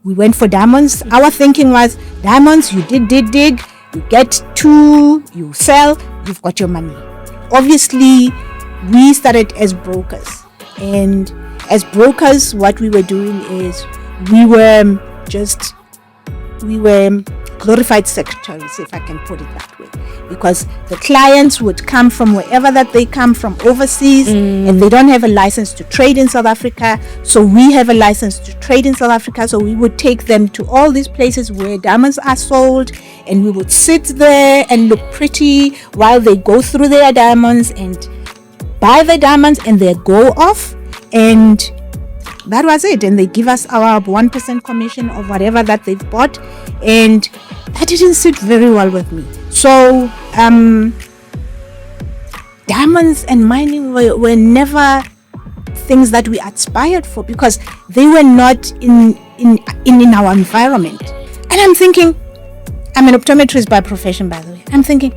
we went for diamonds. Our thinking was, diamonds, you dig, you get 2, you sell, you've got your money. Obviously, we started as brokers. And as brokers, what we were doing is we were glorified secretaries, if I can put it that way, because the clients would come from wherever that they come from, overseas, and they don't have a license to trade in South Africa. So we have a license to trade in South Africa. So we would take them to all these places where diamonds are sold, and we would sit there and look pretty while they go through their diamonds and buy the diamonds, and they go off, and that was it. And they give us our 1% commission of whatever that they've bought, and that didn't sit very well with me. So diamonds and mining were never things that we aspired for, because they were not in our environment. And I'm thinking, I'm an optometrist by profession, by the way. I'm thinking,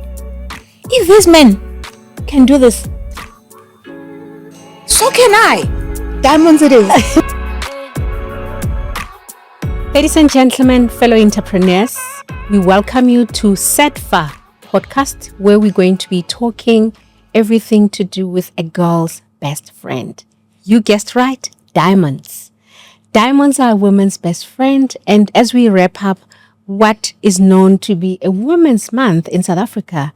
if these men can do this, so can I. Diamonds it is. Ladies and gentlemen, fellow entrepreneurs, we welcome you to Sedfa podcast, where we're going to be talking everything to do with a girl's best friend. You guessed right, diamonds. Diamonds are a woman's best friend, and as we wrap up what is known to be a Women's Month in South Africa,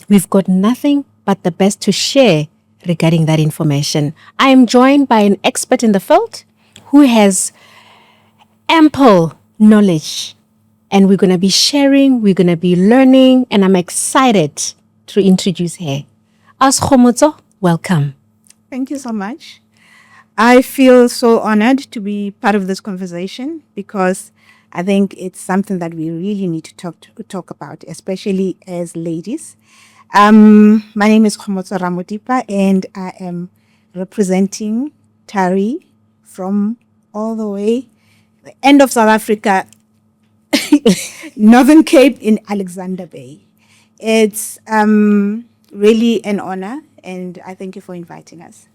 we've got nothing but the best to share regarding that information. I am joined by an expert in the field who has ample knowledge, and we're going to be sharing, we're going to be learning, and I'm excited to introduce her. As Khomotso, welcome. Thank you so much. I feel so honored to be part of this conversation, because I think it's something that we really need to talk about, especially as ladies. My name is Khomotso Ramodipa, and I am representing Thari from all the way the end of South Africa, Northern Cape in Alexander Bay. It's really an honor, and I thank you for inviting us.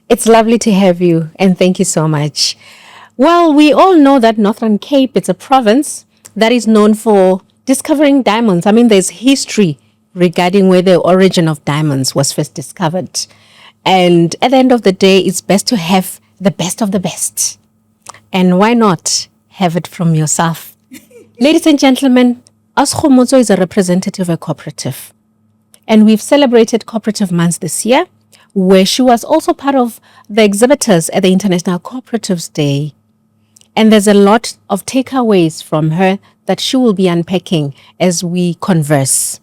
It's lovely to have you, and thank you so much. Well, we all know that Northern Cape, it's a province that is known for discovering diamonds. I mean, there's history regarding where the origin of diamonds was first discovered. And at the end of the day, it's best to have the best of the best. And why not have it from yourself? Ladies and gentlemen, As Khomotso is a representative of a cooperative. And we've celebrated Cooperative Month this year, where she was also part of the exhibitors at the International Cooperatives Day. And there's a lot of takeaways from her that she will be unpacking as we converse.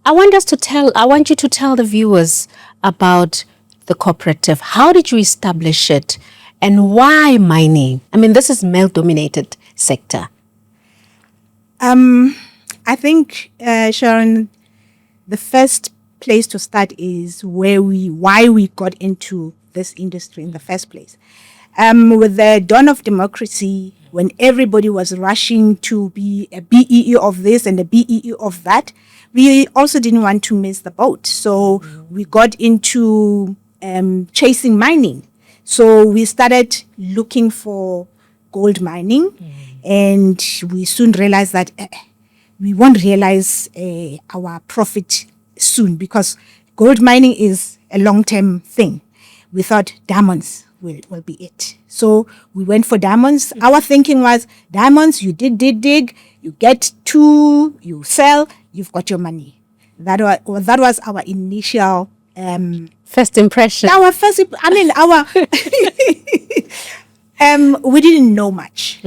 I want you to tell the viewers about the cooperative. How did you establish it, and why mining? I mean, this is male-dominated sector. I think, Sharon, the first place to start is why we got into this industry in the first place. With the dawn of democracy, when everybody was rushing to be a BEE of this and a BEE of that, we also didn't want to miss the boat. So we got into chasing mining. So we started looking for gold mining, and we soon realized that we won't realize our profit soon, because gold mining is a long-term thing. We thought diamonds will be it. So we went for diamonds. Our thinking was, diamonds, you dig, you get 2, you sell, you've got your money. That was our initial first impression. We didn't know much.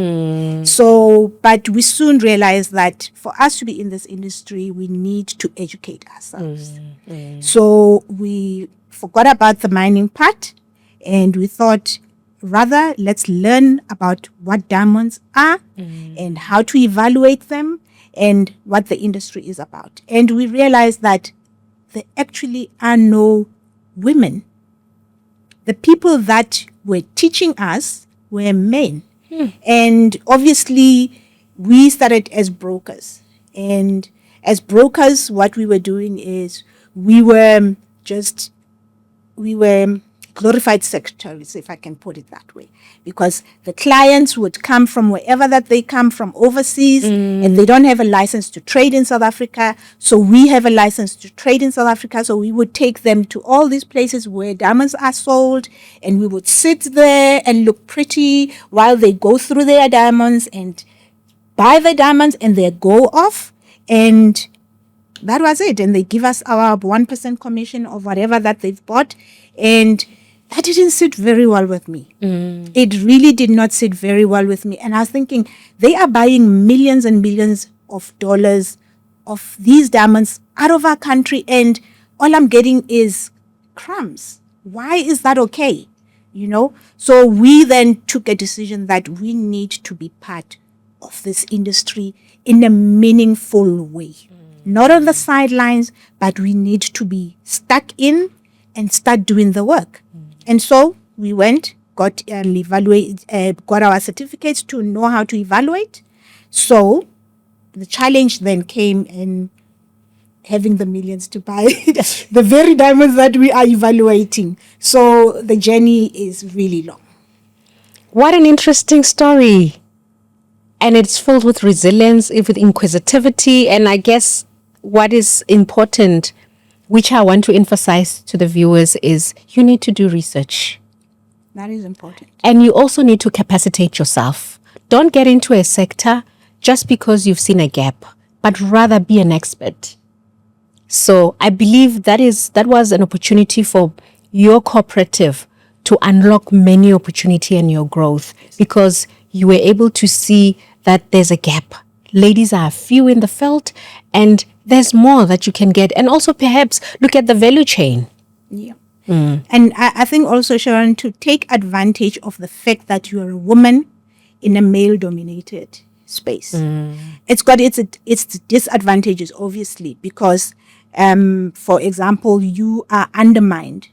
So, but we soon realized that for us to be in this industry, we need to educate ourselves. So we forgot about the mining part, and we thought, rather, let's learn about what diamonds are and how to evaluate them and what the industry is about. And we realized that there actually are no women. The people that were teaching us were men. And obviously, we started as brokers. And as brokers, what we were doing is we were glorified secretaries, if I can put it that way, because the clients would come from wherever that they come from overseas, and they don't have a license to trade in South Africa. So we have a license to trade in South Africa. So we would take them to all these places where diamonds are sold, and we would sit there and look pretty while they go through their diamonds and buy the diamonds, and they go off, and that was it. And they give us our 1% commission of whatever that they've bought. And that didn't sit very well with me. It really did not sit very well with me. And I was thinking, they are buying millions and millions of dollars of these diamonds out of our country, and all I'm getting is crumbs. Why is that okay? You know? So we then took a decision that we need to be part of this industry in a meaningful way. Not on the sidelines, but we need to be stuck in and start doing the work. And so we went, got our certificates to know how to evaluate. So the challenge then came in having the millions to buy the very diamonds that we are evaluating. So the journey is really long. What an interesting story. And it's filled with resilience, with inquisitivity, and I guess what is important, which I want to emphasize to the viewers, is you need to do research. That is important. And you also need to capacitate yourself. Don't get into a sector just because you've seen a gap, but rather be an expert. So I believe that was an opportunity for your cooperative to unlock many opportunity in your growth, because you were able to see that there's a gap. Ladies are few in the field, and there's more that you can get. And also perhaps look at the value chain. Yeah. And I think also, Sharon, to take advantage of the fact that you are a woman in a male-dominated space. It's got its disadvantages, obviously, because, for example, you are undermined.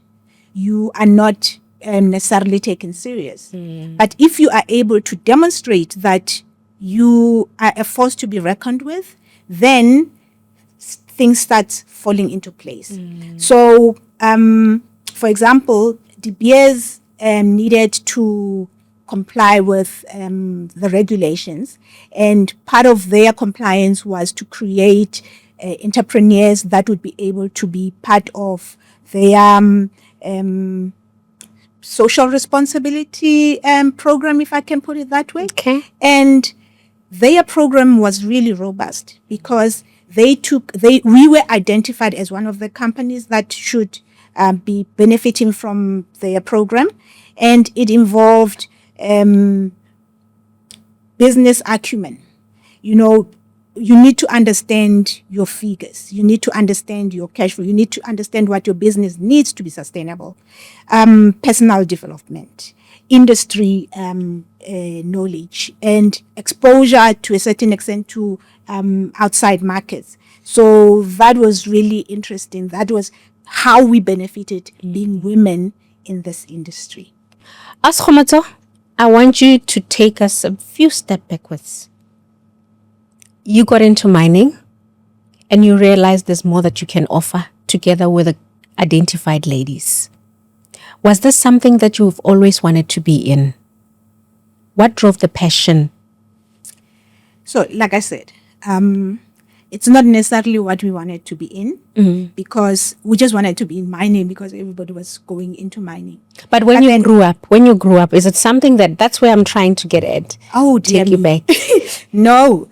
You are not necessarily taken serious. But if you are able to demonstrate that you are a force to be reckoned with, then things start falling into place. So, for example, De Beers needed to comply with the regulations, and part of their compliance was to create entrepreneurs that would be able to be part of their social responsibility program, if I can put it that way. Okay. And their program was really robust, because we were identified as one of the companies that should be benefiting from their program, and it involved business acumen. You know, you need to understand your figures. You need to understand your cash flow. You need to understand what your business needs to be sustainable. Personal development, industry knowledge, and exposure to a certain extent to outside markets. So that was really interesting. That was how we benefited being women in this industry. As Khomotso, I want you to take us a few steps backwards. You got into mining and you realized there's more that you can offer together with the identified ladies. Was this something that you've always wanted to be in? What drove the passion? So, like I said, it's not necessarily what we wanted to be in, because we just wanted to be in mining because everybody was going into mining. But when you grew up, is it something that's where I'm trying to get at? Oh, dear Take you me. back. No.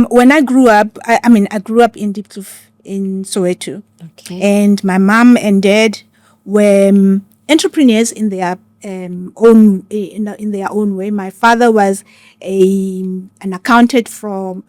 When I grew up, I grew up in Diepkloof in Soweto. Okay. And my mom and dad were entrepreneurs in their own way. My father was an accountant from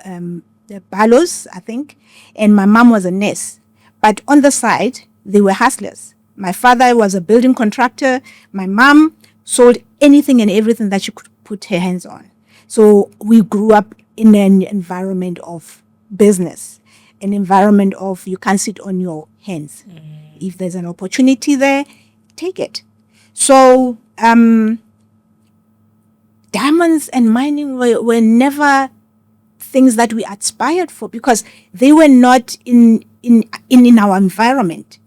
the Balos, I think, and my mom was a nurse. But on the side, they were hustlers. My father was a building contractor. My mom sold anything and everything that she could put her hands on. So we grew up in an environment of business, an environment of you can't sit on your hands. If there's an opportunity there, take it. So diamonds and mining were never things that we aspired for, because they were not in our environment.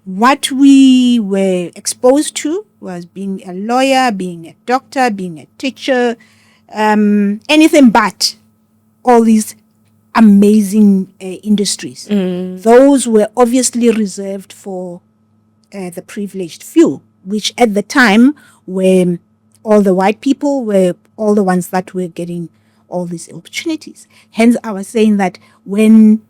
what we were exposed to was being a lawyer, being a doctor, being a teacher, anything but all these amazing industries. Those were obviously reserved for the privileged few, which at the time were all the white people, were all the ones that were getting all these opportunities. Hence, I was saying that when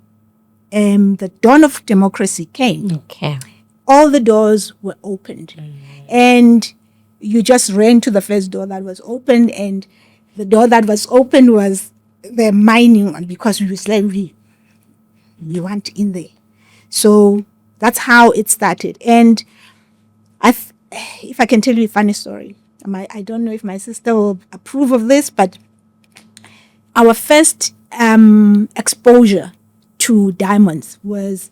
the dawn of democracy came, Okay. all the doors were opened. And you just ran to the first door that was opened, and the door that was opened was the mining one, because we said we want in there. So that's how it started. And if I can tell you a funny story, I don't know if my sister will approve of this, but our first exposure to diamonds was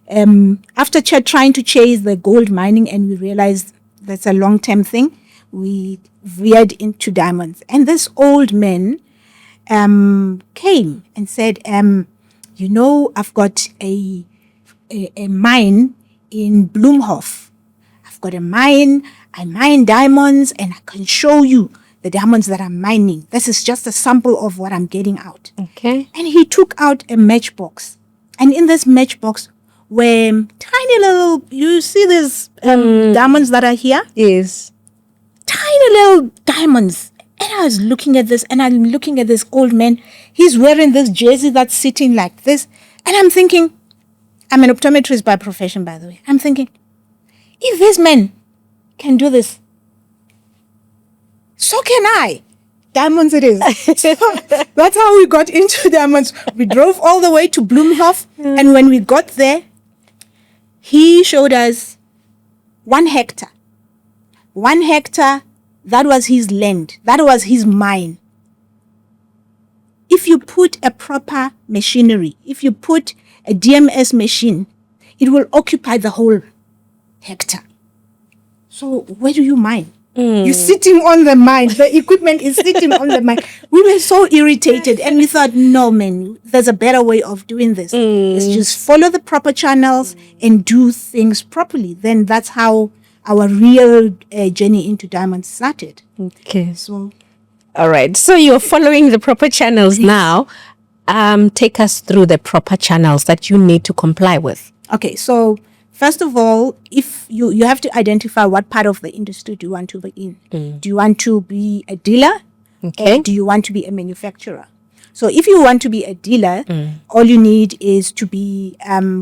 after trying to chase the gold mining, and we realized that's a long-term thing, we veered into diamonds. And this old man came and said, I've got a mine in Bloemhof. I've got a mine, I mine diamonds, and I can show you the diamonds that I'm mining. This is just a sample of what I'm getting out. Okay. And he took out a matchbox. And in this matchbox were tiny little, you see these diamonds that are here? Yes. Tiny little diamonds. And I was looking at this, and I'm looking at this old man. He's wearing this jersey that's sitting like this. And I'm thinking, I'm an optometrist by profession, by the way. I'm thinking, if this man can do this, so can I. Diamonds it is. So that's how we got into diamonds. We drove all the way to Bloemhof, and when we got there, he showed us 1 hectare. 1 hectare, that was his land. That was his mine. If you put a proper machinery, if you put a DMS machine, it will occupy the whole hectare. So where do you mine? You're sitting on the mine. The equipment is sitting on the mine. We were so irritated, and we thought, no, man, there's a better way of doing this. Let's just follow the proper channels and do things properly. Then that's how our real journey into diamonds started. Okay. So, All right. So you're following the proper channels now. Take us through the proper channels that you need to comply with. okay, so first of all, if you have to identify what part of the industry do you want to be in. Do you want to be a dealer? Okay. Or do you want to be a manufacturer? So if you want to be a dealer, all you need is to be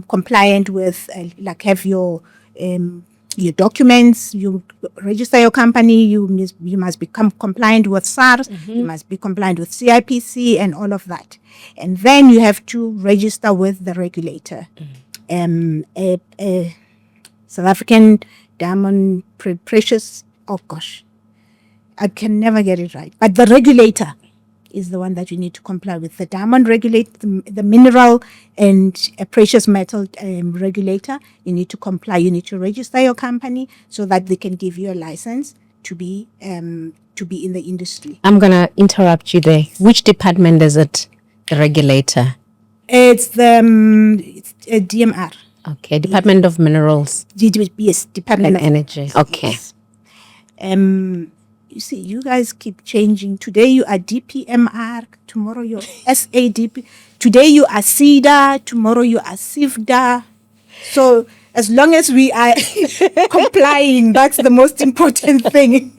compliant with, have your documents. You register your company. You must become compliant with SARS. You must be compliant with CIPC and all of that. And then you have to register with the regulator. A South African Diamond Precious, oh gosh, I can never get it right. But the regulator is the one that you need to comply with. The diamond regulate, the mineral and a precious metal regulator, you need to comply. You need to register your company so that they can give you a license to be in the industry. I'm going to interrupt you there. Which department is it, the regulator? It's it's a DMR. Okay, Department of Minerals Yes, Department and Energy. Okay. Yes. You see, you guys keep changing. Today you are DPMR, tomorrow you're SADP. Today you are CEDA, tomorrow you are CIFDA. So as long as we are complying, that's the most important thing.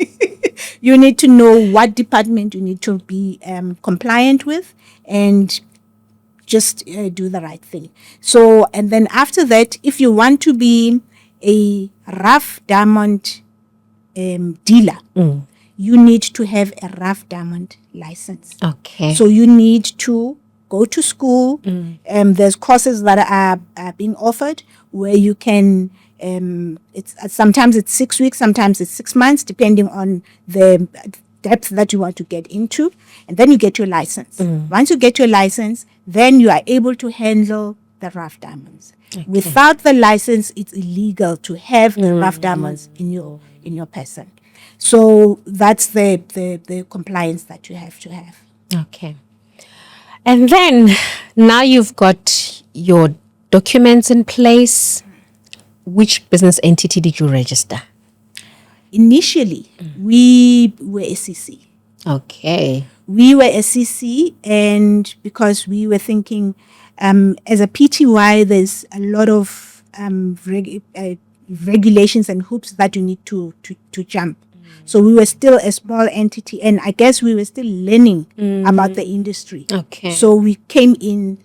You need to know what department you need to be compliant with, and just do the right thing. So, and then after that, if you want to be a rough diamond dealer, you need to have a rough diamond license. Okay. So you need to go to school. There's courses that are being offered where you can, sometimes it's 6 weeks, sometimes it's 6 months, depending on the depth that you want to get into. And then you get your license. Once you get your license, then you are able to handle the rough diamonds. Okay. Without the license, it's illegal to have rough diamonds in your person. So that's the compliance that you have to have. Okay. And then now you've got your documents in place. which business entity did you register? Initially, we were SEC. Okay. We were SEC, and because we were thinking, as a PTY, there's a lot of regulations and hoops that you need to jump. So we were still a small entity, and I guess we were still learning about the industry. Okay. So we came in.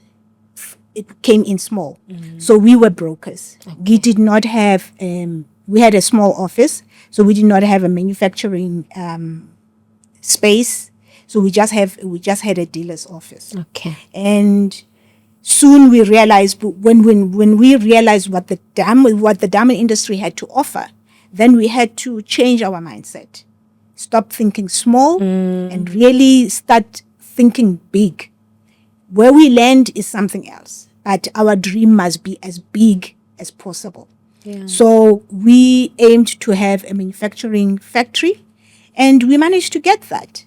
It came in small. So we were brokers. Okay. We did not have. We had a small office, so we did not have a manufacturing space. So we just had a dealer's office. Okay. And soon we realized, when we realized what the diamond industry had to offer, then we had to change our mindset, stop thinking small, and really start thinking big. Where we land is something else, but our dream must be as big as possible. Yeah. So we aimed to have a manufacturing factory, and we managed to get that.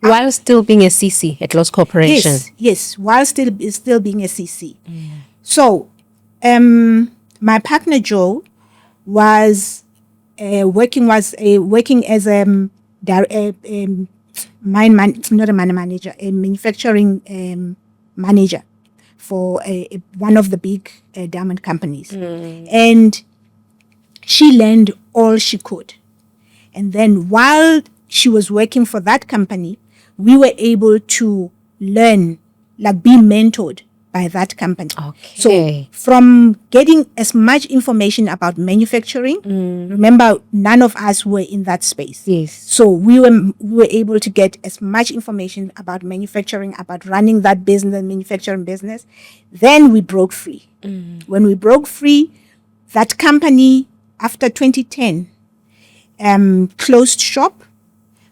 While still being a CC at Lowe's Corporation. Yes, while still being a CC. So, my partner Joe was working as a manufacturing manager for one of the big diamond companies, and she learned all she could. And then while she was working for that company, we were able to learn, like be mentored by that company. Okay. So from getting as much information about manufacturing, remember, none of us were in that space. Yes. So we were able to get as much information about manufacturing, about running that business, manufacturing business. Then we broke free. When we broke free, that company, after 2010, closed shop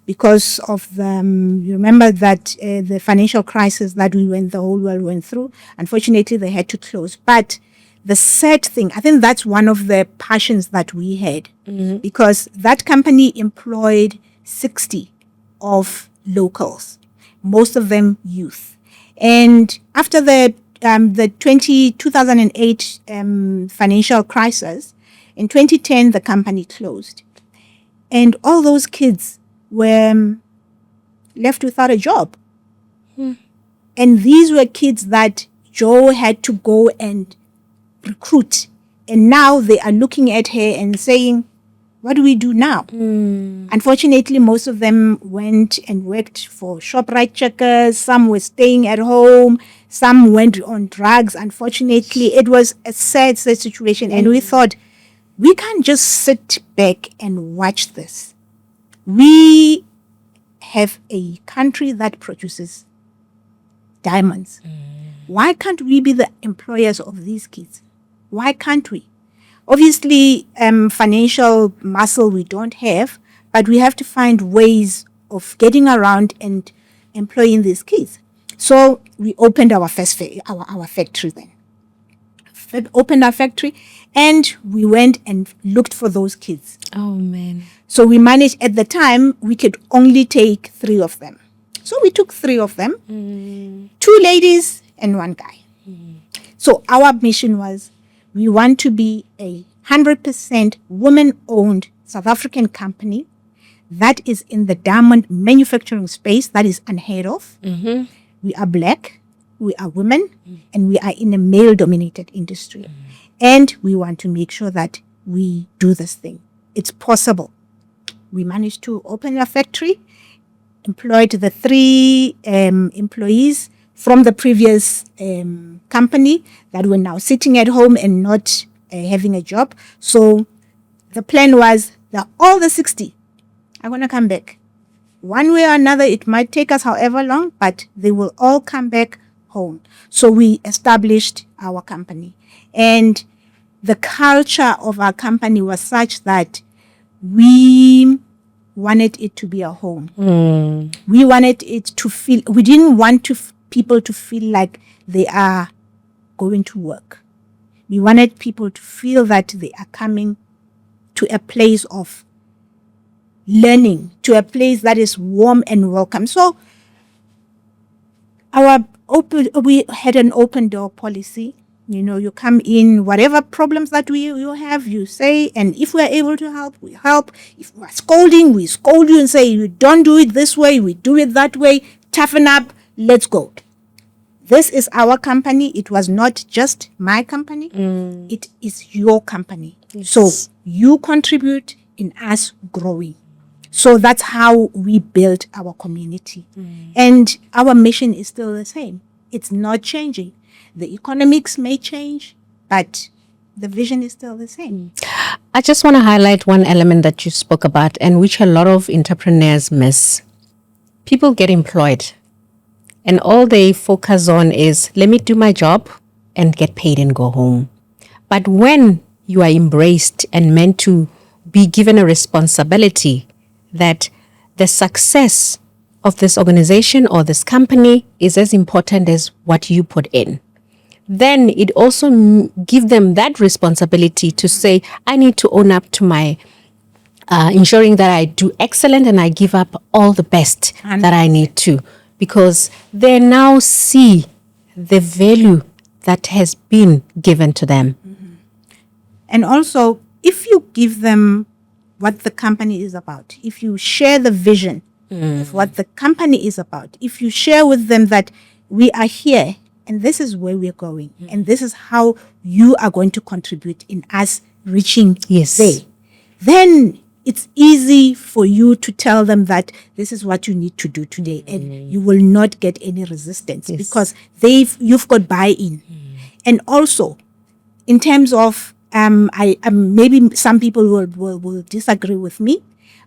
because of you remember that the financial crisis that the whole world went through. Unfortunately, they had to close. But the sad thing, I think that's one of the passions that we had, because that company employed 60 of locals, most of them youth. And after the 2008 financial crisis, in 2010, the company closed. And all those kids were left without a job. And these were kids that Joe had to go and recruit. And now they are looking at her and saying, what do we do now? Unfortunately, most of them went and worked for ShopRite checkers. Some were staying at home. Some went on drugs. Unfortunately, it was a sad situation. And we thought, we can't just sit back and watch this. We have a country that produces diamonds. Why can't we be the employers of these kids? Why can't we? Obviously, financial muscle we don't have, but we have to find ways of getting around and employing these kids. So we opened our first our factory then. Opened our factory, and we went and looked for those kids. Oh, man. So we managed, at the time, we could only take 3 of them. So we took 3 of them, 2 ladies and 1 guy. So our mission was, we want to be a 100% women-owned South African company that is in the diamond manufacturing space that is unheard of. We are black, we are women, and we are in a male-dominated industry. And we want to make sure that we do this thing. It's possible. We managed to open a factory, employed the 3 employees from the previous company that were now sitting at home and not having a job. So the plan was that all the 60 are going to come back. One way or another, it might take us however long, but they will all come back home. So we established our company. And the culture of our company was such that we wanted it to be a home. We wanted it to feel, we didn't want people to feel like they are going to work. We wanted people to feel that they are coming to a place of learning, to a place that is warm and welcome. So we had an open door policy. You come in, whatever problems that you have, you say, and if we're able to help, we help. If we're scolding, we scold you and say, you don't do it this way, we do it that way. Toughen up, let's go. This is our company. It was not just my company. It is your company. Yes. So you contribute in us growing. So that's how we built our community. And our mission is still the same. It's not changing. The economics may change, but the vision is still the same. I just want to highlight one element that you spoke about and which a lot of entrepreneurs miss. People get employed and all they focus on is, let me do my job and get paid and go home. But when you are embraced and meant to be given a responsibility that the success of this organization or this company is as important as what you put in, then it also give them that responsibility to say, I need to own up to my ensuring that I do excellent and I give up all the best that I need to, because they now see the value that has been given to them. And also, if you give them what the company is about, if you share the vision of what the company is about, if you share with them that we are here and this is where we're going, and this is how you are going to contribute in us reaching there, then it's easy for you to tell them that this is what you need to do today, and you will not get any resistance because you've got buy-in. And also, in terms of maybe some people will disagree with me,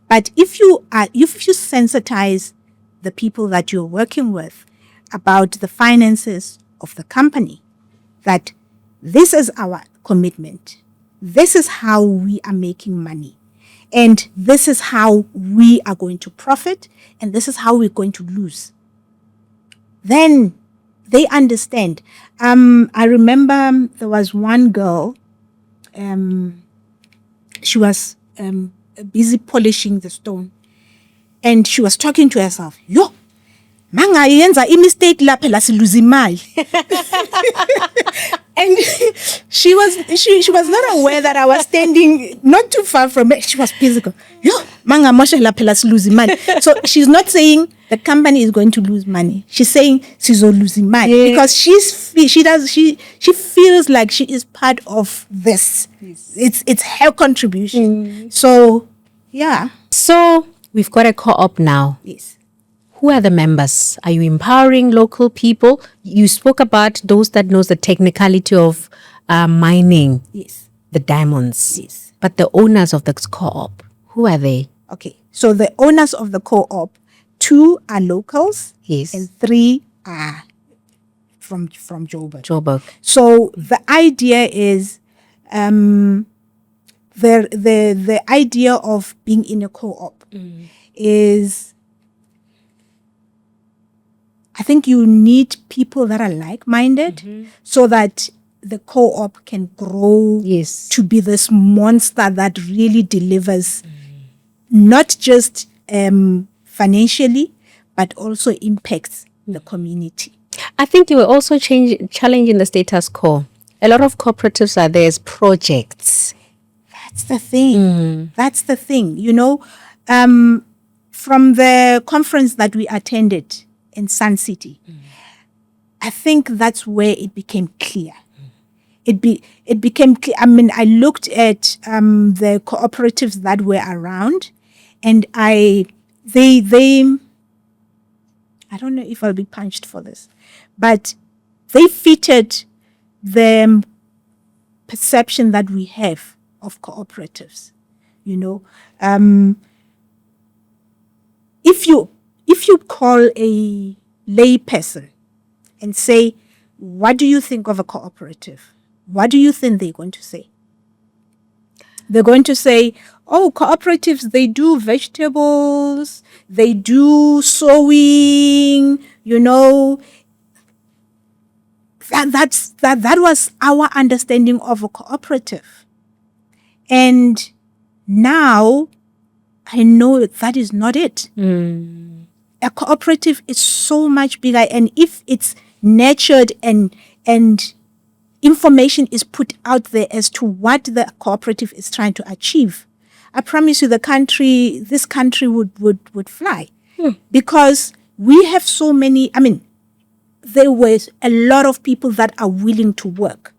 but if you sensitize the people that you're working with about the finances of the company, that this is our commitment, this is how we are making money, and this is how we are going to profit, and this is how we're going to lose, then they understand. I remember there was one girl, she was busy polishing the stone, and she was talking to herself, manga yenza mistake lapha la siluza imali. And she was not aware that I was standing not too far from her. She was physical. Manga mosha lapha la siluza imali. So she's not saying the company is going to lose money. She's saying sizo lose money because she feels like she is part of this. It's her contribution. So yeah. So we've got a co-op now. Yes. Who are the members? Are you empowering local people? You spoke about those that knows the technicality of mining, the diamonds. Yes. But the owners of the co-op, who are they? Okay, so the owners of the co-op, 2 are locals, and 3 are from Joburg. So the idea is, the idea of being in a co-op is, I think you need people that are like-minded so that the co-op can grow to be this monster that really delivers not just financially, but also impacts the community. I think you were also challenging the status quo. A lot of cooperatives are there as projects. That's the thing. That's the thing. From the conference that we attended in Sun City, I think that's where it became clear. It became clear. I mean, I looked at the cooperatives that were around, and I don't know if I'll be punched for this, but they fitted the perception that we have of cooperatives. If you call a lay person and say, what do you think of a cooperative? What do you think they're going to say? They're going to say, oh, cooperatives, they do vegetables, they do sewing, That was our understanding of a cooperative. And now I know that is not it. A cooperative is so much bigger, and if it's nurtured and information is put out there as to what the cooperative is trying to achieve, I promise you this country would fly. Because we have so many, there was a lot of people that are willing to work,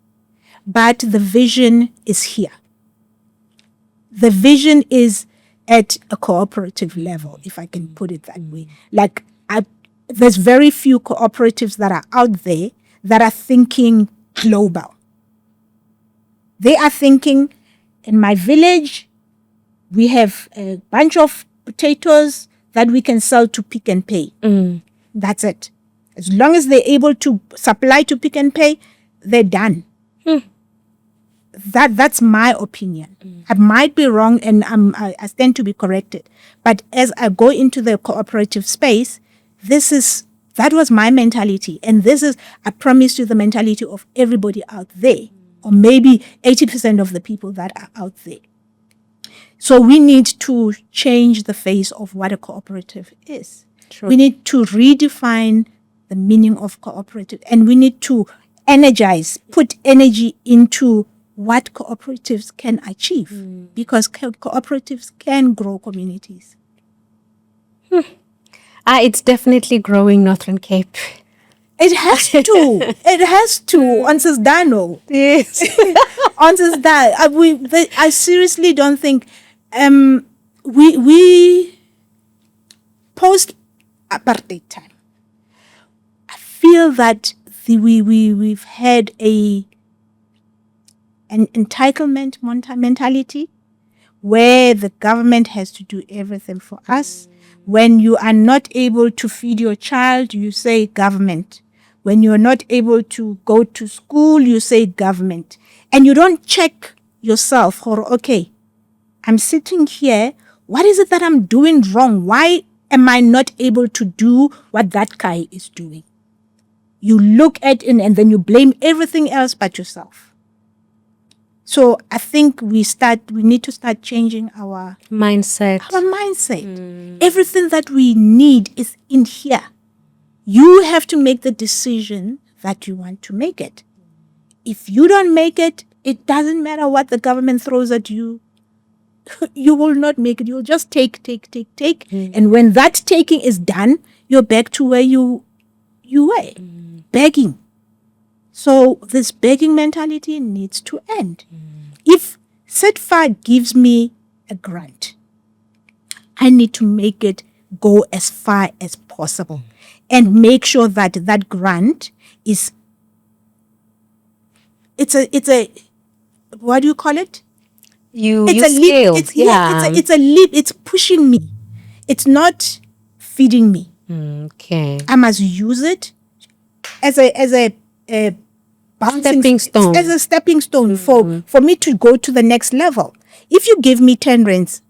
but the vision is here. The vision is at a cooperative level, if I can put it that way. Like, there's very few cooperatives that are out there that are thinking global. They are thinking, in my village, we have a bunch of potatoes that we can sell to Pick and Pay. That's it. As long as they're able to supply to Pick and Pay, they're done. That's my opinion. I might be wrong, and I stand to be corrected. But as I go into the cooperative space, that was my mentality. And this is, I promise you, the mentality of everybody out there, or maybe 80% of the people that are out there. So we need to change the face of what a cooperative is. True. We need to redefine the meaning of cooperative, and we need to put energy into what cooperatives can achieve, because cooperatives can grow communities. It's definitely growing Northern Cape. It has to. It has to. Once done. Yes. Once done. I seriously don't think we post apartheid time. I feel that we've had an entitlement mentality where the government has to do everything for us. When you are not able to feed your child, you say government. When you're not able to go to school, you say government. And you don't check yourself, or, okay, I'm sitting here. What is it that I'm doing wrong? Why am I not able to do what that guy is doing? You look at it and then you blame everything else but yourself. So I think we need to start changing our mindset. Everything that we need is in here. You have to make the decision that you want to make it. If you don't make it, it doesn't matter what the government throws at you. You will not make it. You'll just take. And when that taking is done, you're back to where you were, begging. So this begging mentality needs to end. If Sedfa gives me a grant, I need to make it go as far as possible and make sure that that grant is, it's a what do you call it? It's a scale. It's a leap. It's pushing me. It's not feeding me. Okay. I must use it as a stepping stone. As a stepping stone for me to go to the next level. If you give me 10 rands,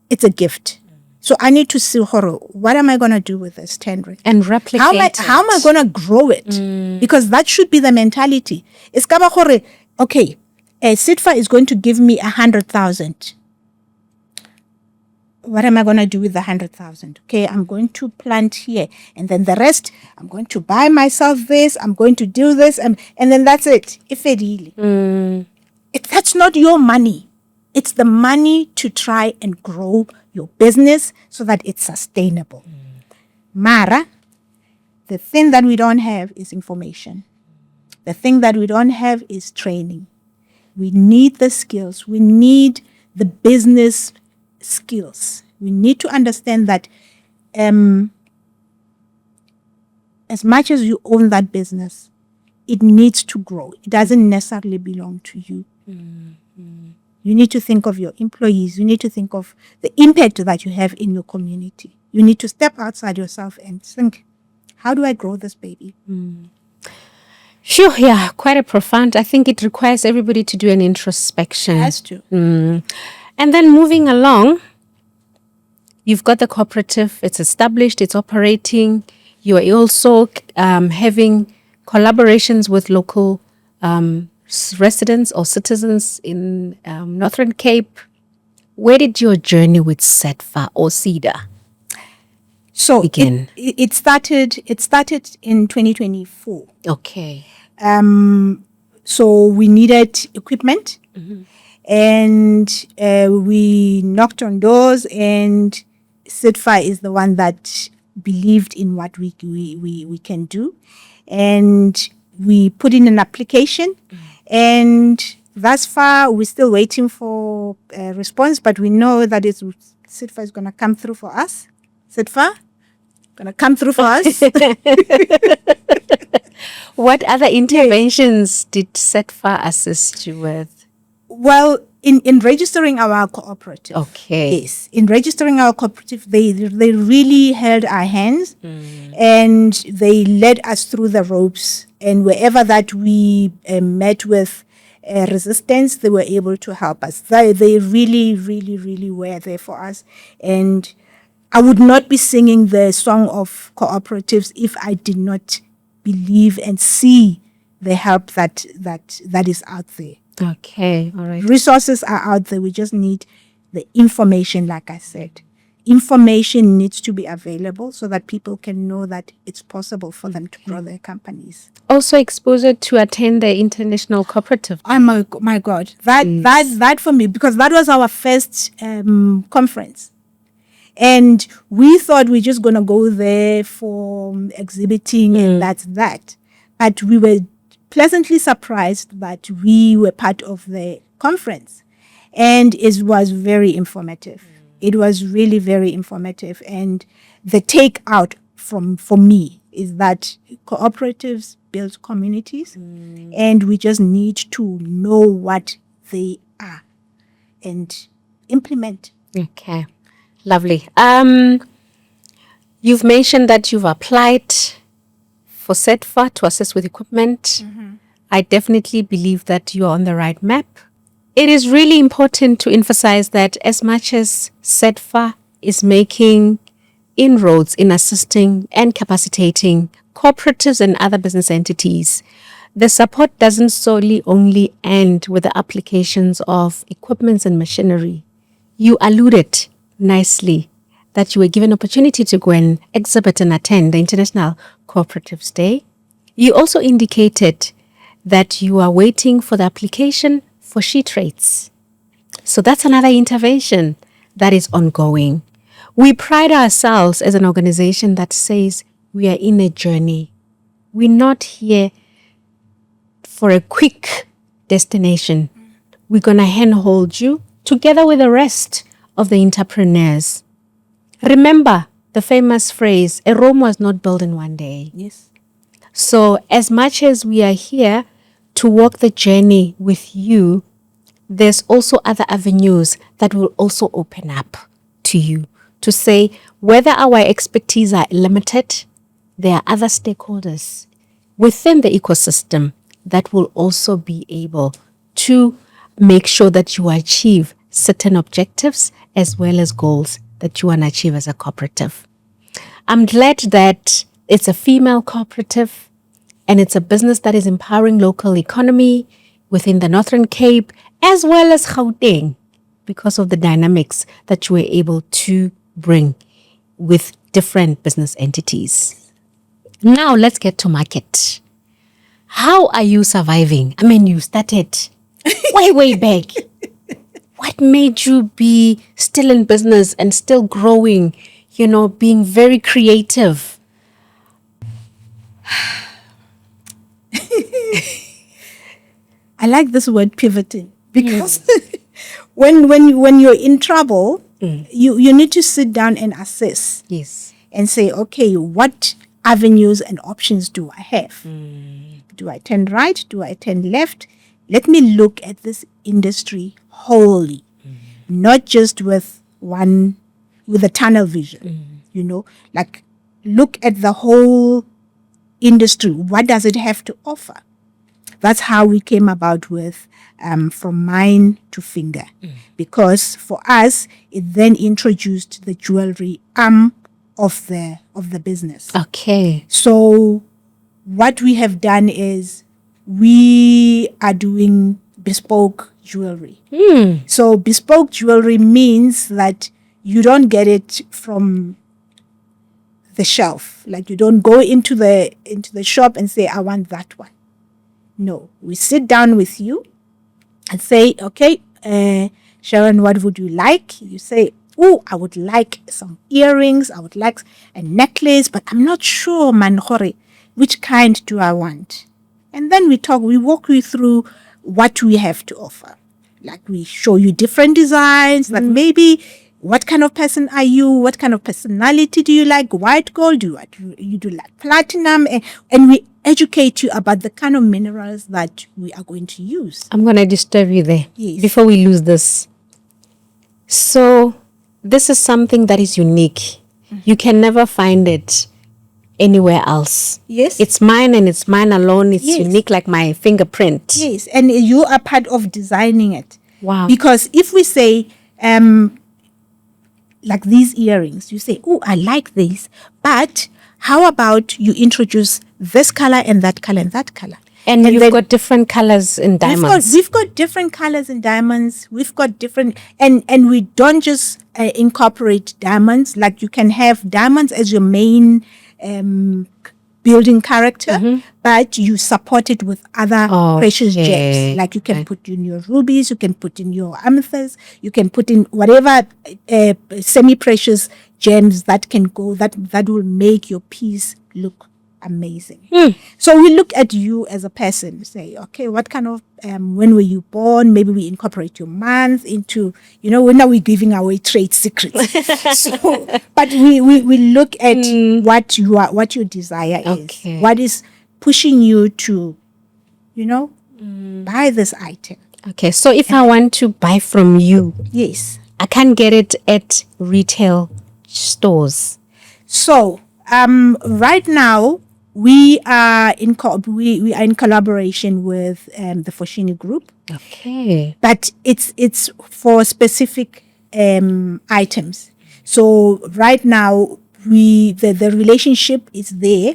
it's a gift. So I need to see, what am I going to do with this 10 rands? And replicate how am I going to grow it? Because that should be the mentality. It's okay, Sedfa is going to give me 100,000. What am I going to do with the 100,000? Okay, I'm going to plant here. And then the rest, I'm going to buy myself this. I'm going to do this. And then that's it. That's not your money. It's the money to try and grow your business so that it's sustainable. Mara, the thing that we don't have is information. The thing that we don't have is training. We need the skills. We need the business skills. We need to understand that as much as you own that business, it needs to grow. It doesn't necessarily belong to you. You need to think of your employees. You need to think of the impact that you have in your community. You need to step outside yourself and think, how do I grow this baby? Sure, yeah, quite a profound. I think it requires everybody to do an introspection. It has to. And then moving along, you've got the cooperative, it's established, it's operating. You are also having collaborations with local residents or citizens in Northern Cape. Where did your journey with Sedfa or SEDA begin? It started in 2024. Okay. So we needed equipment, and we knocked on doors, and Sedfa is the one that believed in what we can do, and we put in an application, and thus far we're still waiting for a response, but we know that Sedfa is going to come through for us. Sedfa going to come through for us. What other interventions did Sedfa assist you with? Well, in registering our cooperative. Okay. Yes. In registering our cooperative, they really held our hands, and they led us through the ropes. And wherever that we met with resistance, they were able to help us. They really, really, really were there for us. And I would not be singing the song of cooperatives if I did not believe and see the help that is out there. Okay, all right. Resources are out there. We just need the information, like I said. Information needs to be available so that people can know that it's possible for them to grow their companies. Also exposure to attend the international cooperative. Oh my God. That for me, because that was our first conference. And we thought we're just going to go there for exhibiting and that's that. But we were pleasantly surprised that we were part of the conference. And it was very informative. It was really very informative. And the takeout for me is that cooperatives build communities, and we just need to know what they are and implement. Okay, lovely. You've mentioned that you've applied for Sedfa to assist with equipment. I definitely believe that you are on the right map. It is really important to emphasize that as much as Sedfa is making inroads in assisting and capacitating cooperatives and other business entities, the support doesn't solely only end with the applications of equipments and machinery. You alluded nicely that you were given opportunity to go and exhibit and attend the International Cooperatives Day. You also indicated that you are waiting for the application for sheet rates. So that's another intervention that is ongoing. We pride ourselves as an organization that says we are in a journey. We're not here for a quick destination. We're going to handhold you together with the rest of the entrepreneurs. Remember the famous phrase, a Rome was not built in one day. Yes. So as much as we are here to walk the journey with you, there's also other avenues that will also open up to you to say whether our expertise are limited, there are other stakeholders within the ecosystem that will also be able to make sure that you achieve certain objectives as well as goals that you want to achieve as a cooperative. I'm glad that it's a female cooperative and it's a business that is empowering local economy within the Northern Cape as well as Gauteng because of the dynamics that you were able to bring with different business entities. Now let's get to market. How are you surviving? I mean, you started way back. What made you be still in business and still growing, being very creative? I like this word pivoting because when you're in trouble, you need to sit down and assess. Yes. And say, okay, what avenues and options do I have? Do I turn right? Do I turn left? Let me look at this industry wholly, not just with a tunnel vision, like look at the whole industry. What does it have to offer? That's how we came about with From Mine to Finger, because for us, it then introduced the jewelry arm of the business. Okay. So what we have done is we are doing bespoke jewelry. So bespoke jewelry means that you don't get it from the shelf. Like you don't go into the shop and say, I want that one. No, we sit down with you and say, okay, Sharon, what would you like? You say, oh, I would like some earrings. I would like a necklace, but I'm not sure, Manhore, which kind do I want? And then we walk you through what we have to offer. Like we show you different designs, like maybe what kind of person are you? What kind of personality do you like? White gold? You do like platinum? And we educate you about the kind of minerals that we are going to use. I'm going to disturb you there Yes. before we lose this. So this is something that is unique. You can never find it anywhere else. Yes. It's mine and it's mine alone. It's Yes. unique like my fingerprint. Yes, and you are part of designing it. Wow. Because if we say, like these earrings, you say, oh, I like these, but how about you introduce this color and that color and that color? And you've then got different colors in diamonds. We've got different colors in diamonds. We've got different, and we don't just incorporate diamonds. Like you can have diamonds as your main building character, but you support it with other precious gems. Like you can put in your rubies, you can put in your amethyst, you can put in whatever semi-precious gems that can go, that will make your piece look amazing. So we look at you as a person, say, okay, what kind of, when were you born? Maybe we incorporate your month into, now we're giving away trade secrets. So, but we look at what your desire is, what is pushing you to, buy this item. Okay, so if I want to buy from you, Yes. I can't get it at retail stores. So, right now, we are in collaboration with the Foschini Group, Okay. but it's for specific items. So right now the relationship is there,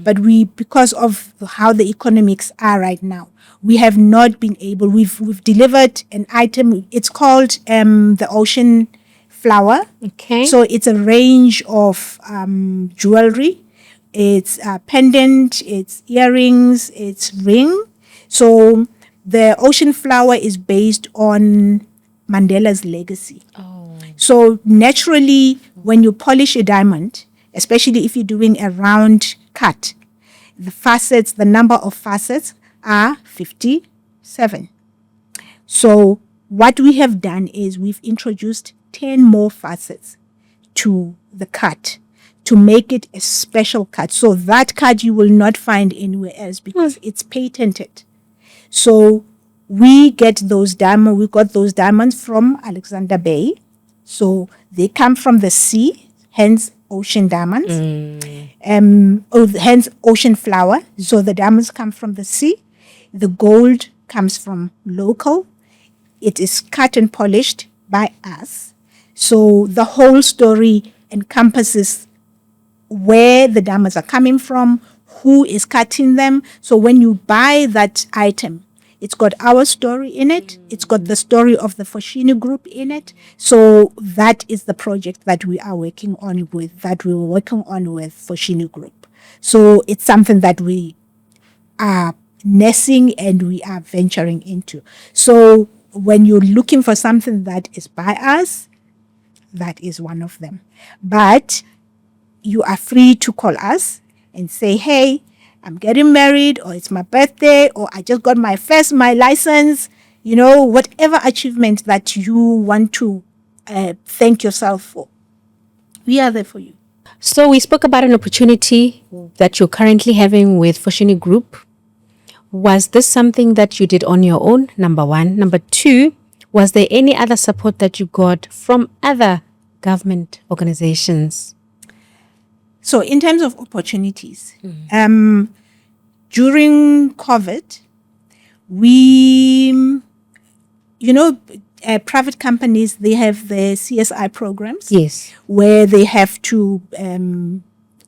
but because of how the economics are right now, we have not been able. We've delivered an item. It's called the Ocean Flower. Okay. So it's a range of jewelry. It's pendant, it's earrings, it's ring. So the Ocean Flower is based on Mandela's legacy. So naturally, when you polish a diamond, especially if you're doing a round cut, the number of facets are 57. So what we have done is we've introduced 10 more facets to the cut to make it a special cut. So that cut you will not find anywhere else because it's patented. So we got those diamonds from Alexander Bay. So they come from the sea, hence ocean diamonds. Hence Ocean Flower. So the diamonds come from the sea. The gold comes from local. It is cut and polished by us. So the whole story encompasses where the diamonds are coming from, who is cutting them. So when you buy that item, it's got our story in it. It's got the story of the Foschini Group in it. So that is the project that we were working on with Foschini Group. So it's something that we are nursing and we are venturing into. So when you're looking for something that is by us, that is one of them. But you are free to call us and say, hey, I'm getting married, or it's my birthday, or I just got my license, whatever achievement that you want to thank yourself for. We are there for you. So we spoke about an opportunity that you're currently having with Foschini Group. Was this something that you did on your own? Number one. Number two, was there any other support that you got from other government organizations? So in terms of opportunities, during COVID, we, private companies, they have the CSI programs. Yes. Where they have to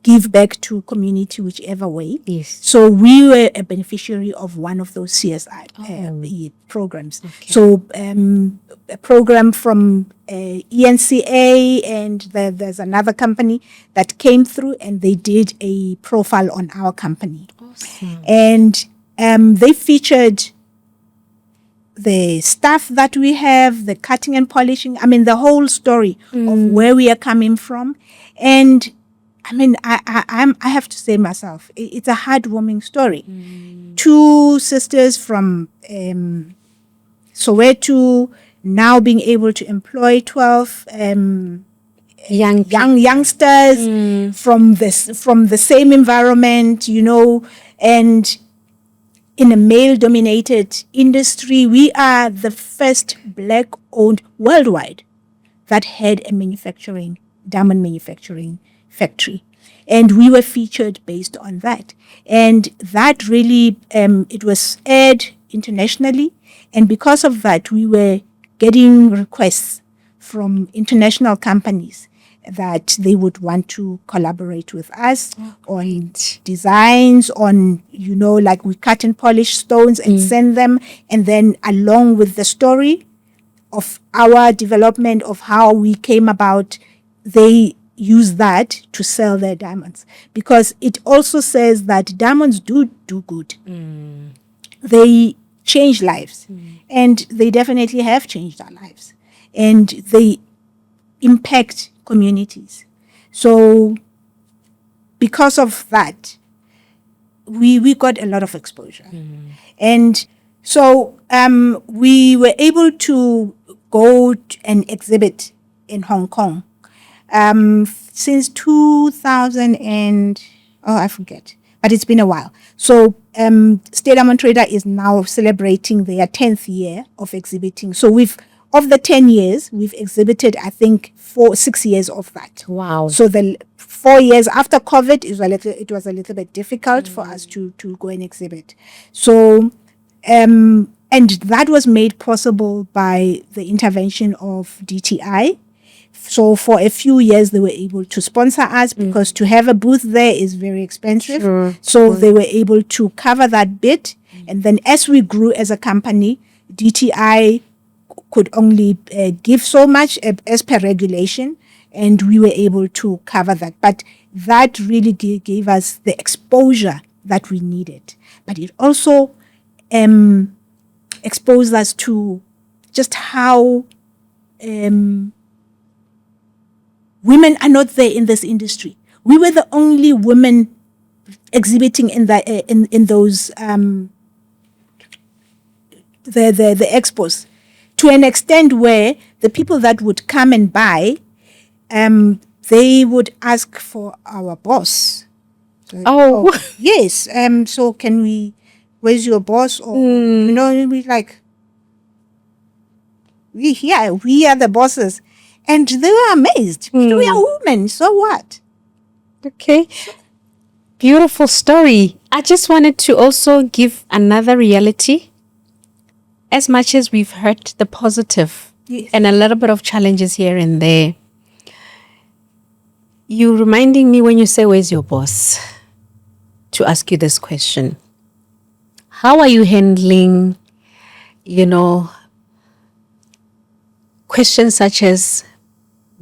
give back to community whichever way. Yes. So we were a beneficiary of one of those CSI programs. Okay. So a program from ENCA and there's another company that came through and they did a profile on our company. Awesome. And They featured the stuff that we have, the cutting and polishing. I mean, the whole story of where we are coming from. And I mean, I have to say myself, it's a heartwarming story. Two sisters from Soweto now being able to employ 12 youngsters from the same environment, and in a male-dominated industry. We are the first Black-owned worldwide that had a diamond manufacturing factory. And we were featured based on that. And that really, it was aired internationally. And because of that, we were getting requests from international companies that they would want to collaborate with us on designs, on, like we cut and polish stones and send them. And then along with the story of our development of how we came about, they use that to sell their diamonds. Because it also says that diamonds do good. They change lives. And they definitely have changed our lives. And they impact communities. So because of that, we got a lot of exposure. And so we were able to go and exhibit in Hong Kong since 2000 and, I forget, but it's been a while. So State Diamond Trader is now celebrating their 10th year of exhibiting. So of the 10 years, we've exhibited, I think, 6 years of that. Wow. So the 4 years after COVID, it was a little bit difficult for us to go and exhibit. So, and that was made possible by the intervention of DTI. So for a few years, they were able to sponsor us because to have a booth there is very expensive. So they were able to cover that bit. And then as we grew as a company, DTI could only give so much as per regulation, and we were able to cover that. But that really gave us the exposure that we needed. But it also exposed us to just how women are not there in this industry. We were the only women exhibiting in those the expos, to an extent where the people that would come and buy, they would ask for our boss. So, yes. So where's your boss? Or, we like, we are the bosses. And they were amazed. We are women, so what? Okay. Beautiful story. I just wanted to also give another reality. As much as we've heard the positive and a little bit of challenges here and there, you reminding me when you say, where's your boss? To ask you this question. How are you handling, questions such as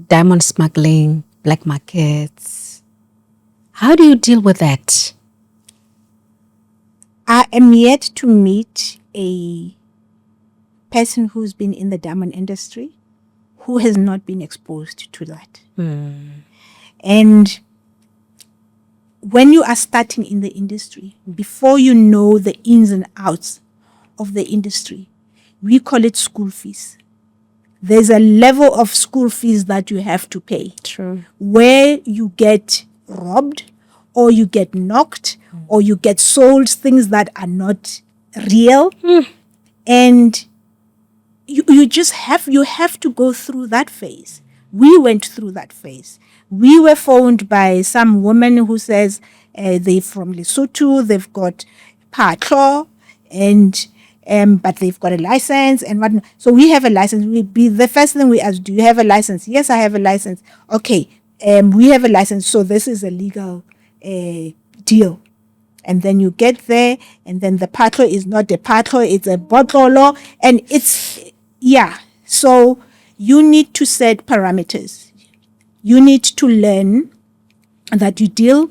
diamond smuggling, black markets? How do you deal with that? I am yet to meet a person who's been in the diamond industry who has not been exposed to that. And when you are starting in the industry, before you know the ins and outs of the industry, we call it school fees. There's a level of school fees that you have to pay. True. Where you get robbed, or you get knocked, or you get sold things that are not real. And you have to go through that phase. We went through that phase. We were phoned by some woman who says they're from Lesotho, they've got patro, and but they've got a license and whatnot. So we have a license. The first thing we ask, do you have a license? Yes, I have a license. Okay, we have a license, so this is a legal deal. And then you get there, and then the patro is not a patro, it's a botolo, and it's, so you need to set parameters. You need to learn that you deal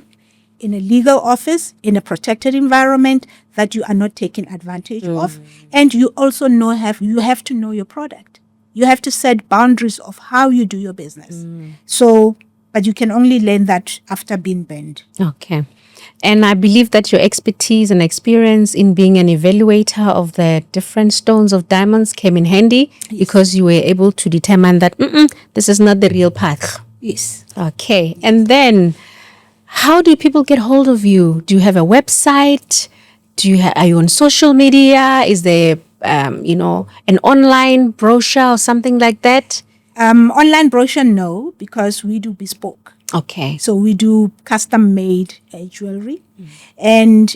in a legal office, in a protected environment, that you are not taken advantage of. And you also you have to know your product. You have to set boundaries of how you do your business. So, but you can only learn that after being burned. Okay. And I believe that your expertise and experience in being an evaluator of the different stones of diamonds came in handy because you were able to determine that this is not the real path. Yes. Okay. And then how do people get hold of you? Do you have a website? Are you on social media? Is there, an online brochure or something like that? Online brochure, no, because we do bespoke. Okay. So we do custom-made jewelry. And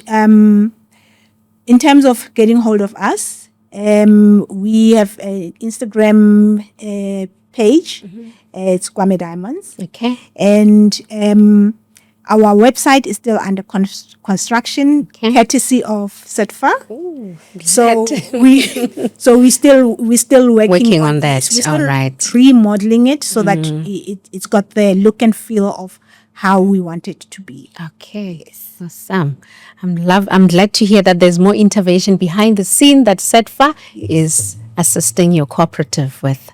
in terms of getting hold of us, we have an Instagram page. It's Kwame Diamonds. Okay. And our website is still under construction, courtesy of Sedfa. So we're still working on that. We're still All right. remodeling it so that it's got the look and feel of how we want it to be. Okay. Yes. Awesome. I'm glad to hear that there's more intervention behind the scene that Sedfa is assisting your cooperative with.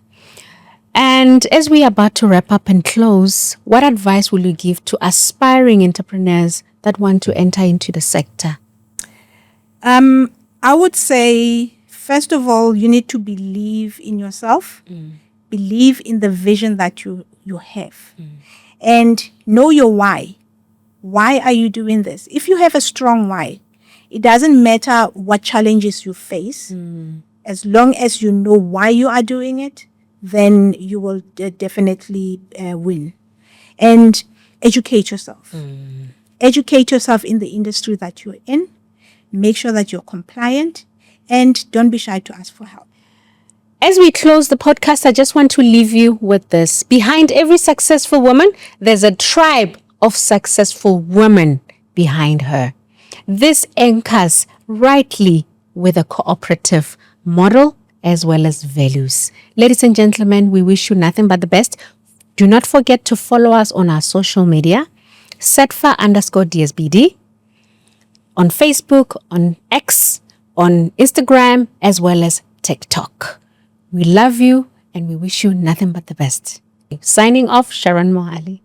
And as we are about to wrap up and close, what advice will you give to aspiring entrepreneurs that want to enter into the sector? I would say, first of all, you need to believe in yourself, believe in the vision that you have, and know your why. Why are you doing this? If you have a strong why, it doesn't matter what challenges you face, as long as you know why you are doing it, then you will definitely win. And educate yourself. Educate yourself in the industry that you're in. Make sure that you're compliant and don't be shy to ask for help. As we close the podcast, I just want to leave you with this. Behind every successful woman, there's a tribe of successful women behind her. This anchors rightly with a cooperative model as well as values. Ladies and gentlemen, we wish you nothing but the best. Do not forget to follow us on our social media, Sedfa_DSBD, on Facebook, on X, on Instagram, as well as TikTok. We love you and we wish you nothing but the best. Signing off, Sharon Mohali.